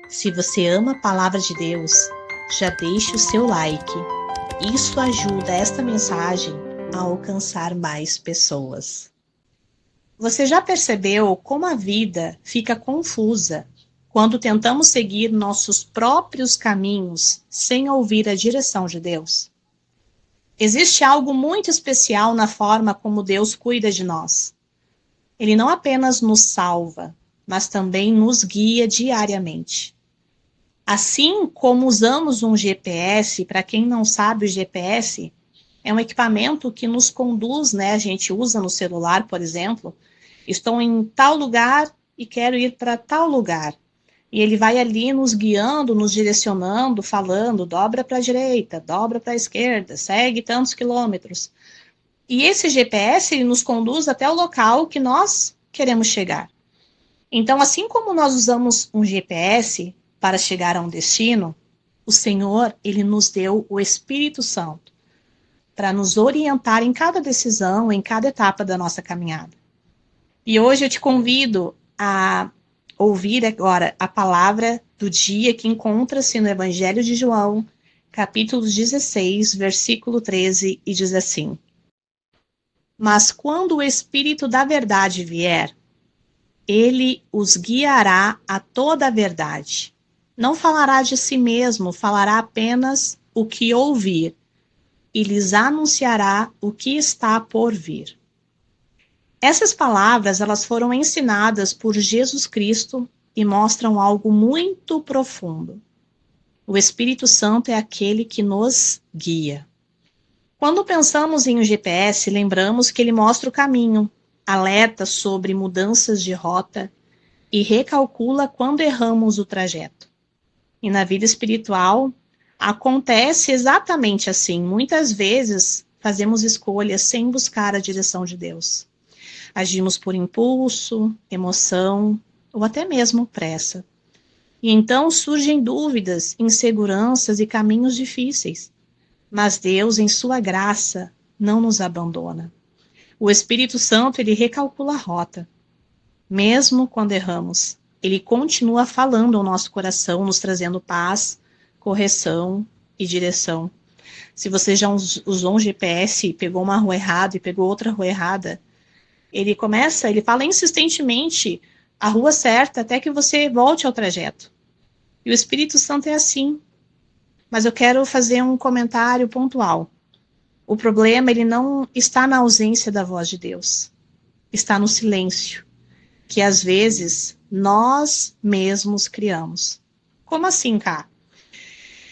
Se você ama a palavra de Deus, já deixe o seu like. Isso ajuda esta mensagem a alcançar mais pessoas. Você já percebeu como a vida fica confusa quando tentamos seguir nossos próprios caminhos sem ouvir a direção de Deus? Existe algo muito especial na forma como Deus cuida de nós. Ele não apenas nos salva, mas também nos guia diariamente. Assim como usamos um GPS, para quem não sabe, o GPS é um equipamento que nos conduz, né? A gente usa no celular, por exemplo. Estou em tal lugar e quero ir para tal lugar. E ele vai ali nos guiando, nos direcionando, falando, dobra para a direita, dobra para a esquerda, segue tantos quilômetros. E esse GPS ele nos conduz até o local que nós queremos chegar. Então, assim como nós usamos um GPS para chegar a um destino, o Senhor, ele nos deu o Espírito Santo para nos orientar em cada decisão, em cada etapa da nossa caminhada. E hoje eu te convido a ouvir agora a palavra do dia que encontra-se no Evangelho de João, capítulo 16, versículo 13, e diz assim: Mas quando o Espírito da verdade vier, ele os guiará a toda a verdade. Não falará de si mesmo, falará apenas o que ouvir, e lhes anunciará o que está por vir. Essas palavras, elas foram ensinadas por Jesus Cristo e mostram algo muito profundo. O Espírito Santo é aquele que nos guia. Quando pensamos em um GPS, lembramos que ele mostra o caminho, alerta sobre mudanças de rota e recalcula quando erramos o trajeto. E na vida espiritual, acontece exatamente assim. Muitas vezes, fazemos escolhas sem buscar a direção de Deus. Agimos por impulso, emoção ou até mesmo pressa. E então surgem dúvidas, inseguranças e caminhos difíceis. Mas Deus, em sua graça, não nos abandona. O Espírito Santo, ele recalcula a rota. Mesmo quando erramos, ele continua falando ao nosso coração, nos trazendo paz, correção e direção. Se você já usou um GPS, pegou uma rua errada e pegou outra rua errada, ele fala insistentemente a rua certa até que você volte ao trajeto. E o Espírito Santo é assim. Mas eu quero fazer um comentário pontual. O problema, ele não está na ausência da voz de Deus. Está no silêncio, que às vezes nós mesmos criamos. Como assim, Cá?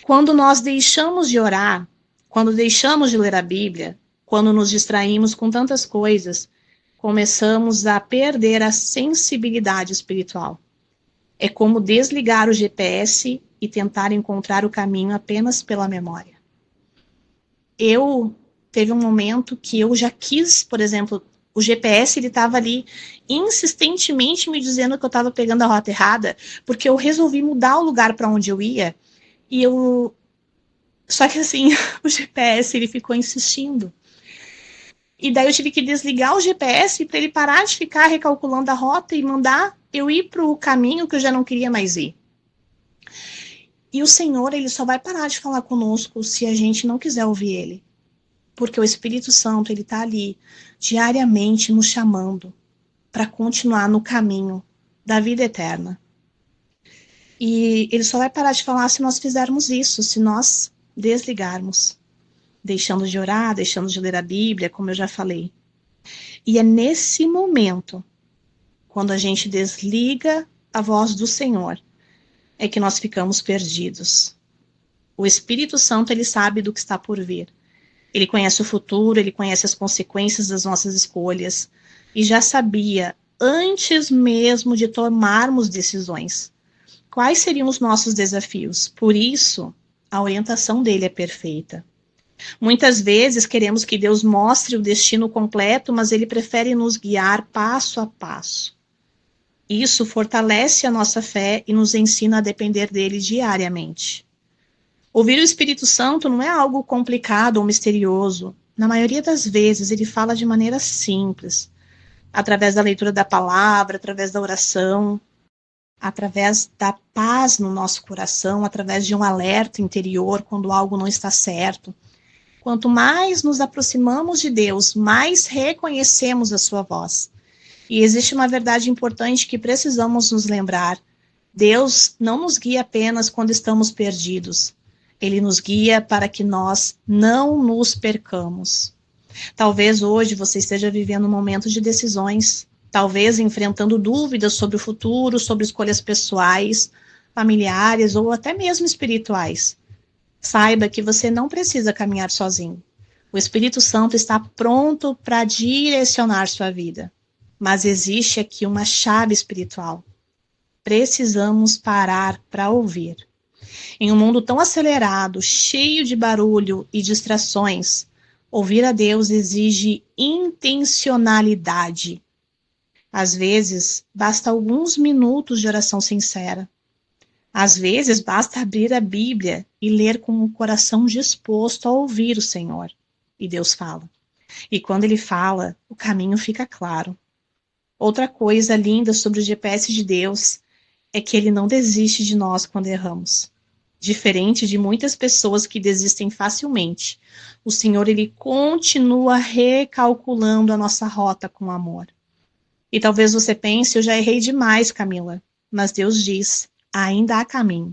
Quando nós deixamos de orar, quando deixamos de ler a Bíblia, quando nos distraímos com tantas coisas, começamos a perder a sensibilidade espiritual. É como desligar o GPS e tentar encontrar o caminho apenas pela memória. Teve um momento que eu já quis, por exemplo, o GPS ele estava ali insistentemente me dizendo que eu estava pegando a rota errada, porque eu resolvi mudar o lugar para onde eu ia, só que assim, o GPS ele ficou insistindo. E daí eu tive que desligar o GPS para ele parar de ficar recalculando a rota e mandar eu ir para o caminho que eu já não queria mais ir. E o Senhor, ele só vai parar de falar conosco se a gente não quiser ouvir ele. Porque o Espírito Santo, ele está ali diariamente nos chamando para continuar no caminho da vida eterna. E ele só vai parar de falar se nós fizermos isso, se nós desligarmos, deixando de orar, deixando de ler a Bíblia, como eu já falei. E é nesse momento, quando a gente desliga a voz do Senhor, é que nós ficamos perdidos. O Espírito Santo, ele sabe do que está por vir. Ele conhece o futuro, ele conhece as consequências das nossas escolhas e já sabia, antes mesmo de tomarmos decisões, quais seriam os nossos desafios. Por isso, a orientação dele é perfeita. Muitas vezes queremos que Deus mostre o destino completo, mas ele prefere nos guiar passo a passo. Isso fortalece a nossa fé e nos ensina a depender dele diariamente. Ouvir o Espírito Santo não é algo complicado ou misterioso. Na maioria das vezes, ele fala de maneira simples, através da leitura da palavra, através da oração. através da paz no nosso coração, através de um alerta interior quando algo não está certo. Quanto mais nos aproximamos de Deus, mais reconhecemos a sua voz. E existe uma verdade importante que precisamos nos lembrar. Deus não nos guia apenas quando estamos perdidos. Ele nos guia para que nós não nos percamos. Talvez hoje você esteja vivendo um momento de decisões, talvez enfrentando dúvidas sobre o futuro, sobre escolhas pessoais, familiares ou até mesmo espirituais. Saiba que você não precisa caminhar sozinho. O Espírito Santo está pronto para direcionar sua vida. Mas existe aqui uma chave espiritual. Precisamos parar para ouvir. Em um mundo tão acelerado, cheio de barulho e distrações, ouvir a Deus exige intencionalidade. Às vezes, basta alguns minutos de oração sincera. Às vezes, basta abrir a Bíblia e ler com o coração disposto a ouvir o Senhor. E Deus fala. E quando Ele fala, o caminho fica claro. Outra coisa linda sobre o GPS de Deus é que Ele não desiste de nós quando erramos. Diferente de muitas pessoas que desistem facilmente, o Senhor, Ele continua recalculando a nossa rota com amor. E talvez você pense, eu já errei demais, Camila. Mas Deus diz, ainda há caminho.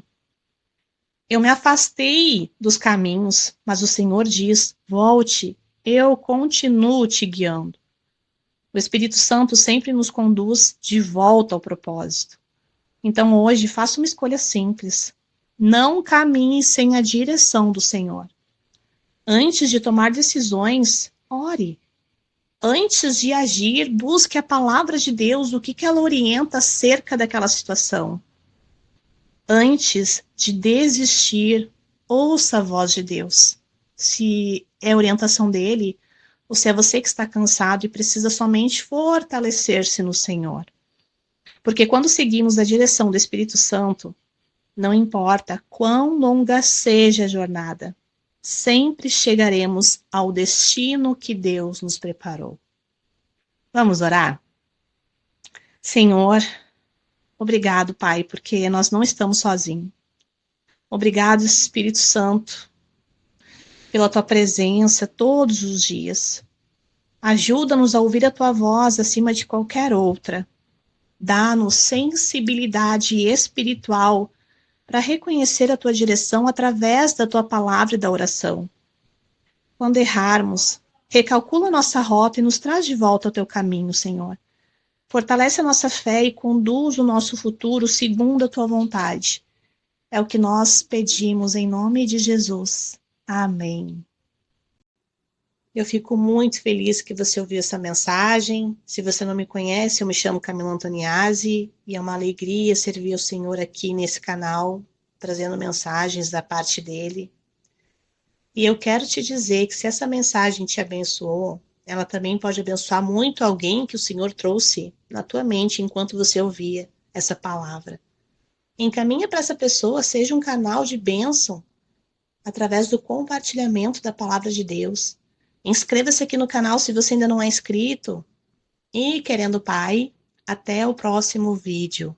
Eu me afastei dos caminhos, mas o Senhor diz, volte, eu continuo te guiando. O Espírito Santo sempre nos conduz de volta ao propósito. Então hoje, faça uma escolha simples. Não caminhe sem a direção do Senhor. Antes de tomar decisões, ore. Antes de agir, busque a palavra de Deus, o que ela orienta acerca daquela situação. Antes de desistir, ouça a voz de Deus. Se é a orientação dele, ou se é você que está cansado e precisa somente fortalecer-se no Senhor. Porque quando seguimos a direção do Espírito Santo, não importa quão longa seja a jornada, sempre chegaremos ao destino que Deus nos preparou. Vamos orar? Senhor, obrigado, Pai, porque nós não estamos sozinhos. Obrigado, Espírito Santo, pela tua presença todos os dias. Ajuda-nos a ouvir a tua voz acima de qualquer outra. Dá-nos sensibilidade espiritual para reconhecer a tua direção através da tua palavra e da oração. Quando errarmos, recalcula nossa rota e nos traz de volta ao teu caminho, Senhor. Fortalece a nossa fé e conduz o nosso futuro segundo a tua vontade. É o que nós pedimos em nome de Jesus. Amém. Eu fico muito feliz que você ouviu essa mensagem. Se você não me conhece, eu me chamo Camila Antoniazzi e é uma alegria servir ao Senhor aqui nesse canal, trazendo mensagens da parte dele. E eu quero te dizer que se essa mensagem te abençoou, ela também pode abençoar muito alguém que o Senhor trouxe na tua mente enquanto você ouvia essa palavra. Encaminha para essa pessoa, seja um canal de bênção através do compartilhamento da palavra de Deus. Inscreva-se aqui no canal se você ainda não é inscrito. E, querendo Pai, até o próximo vídeo.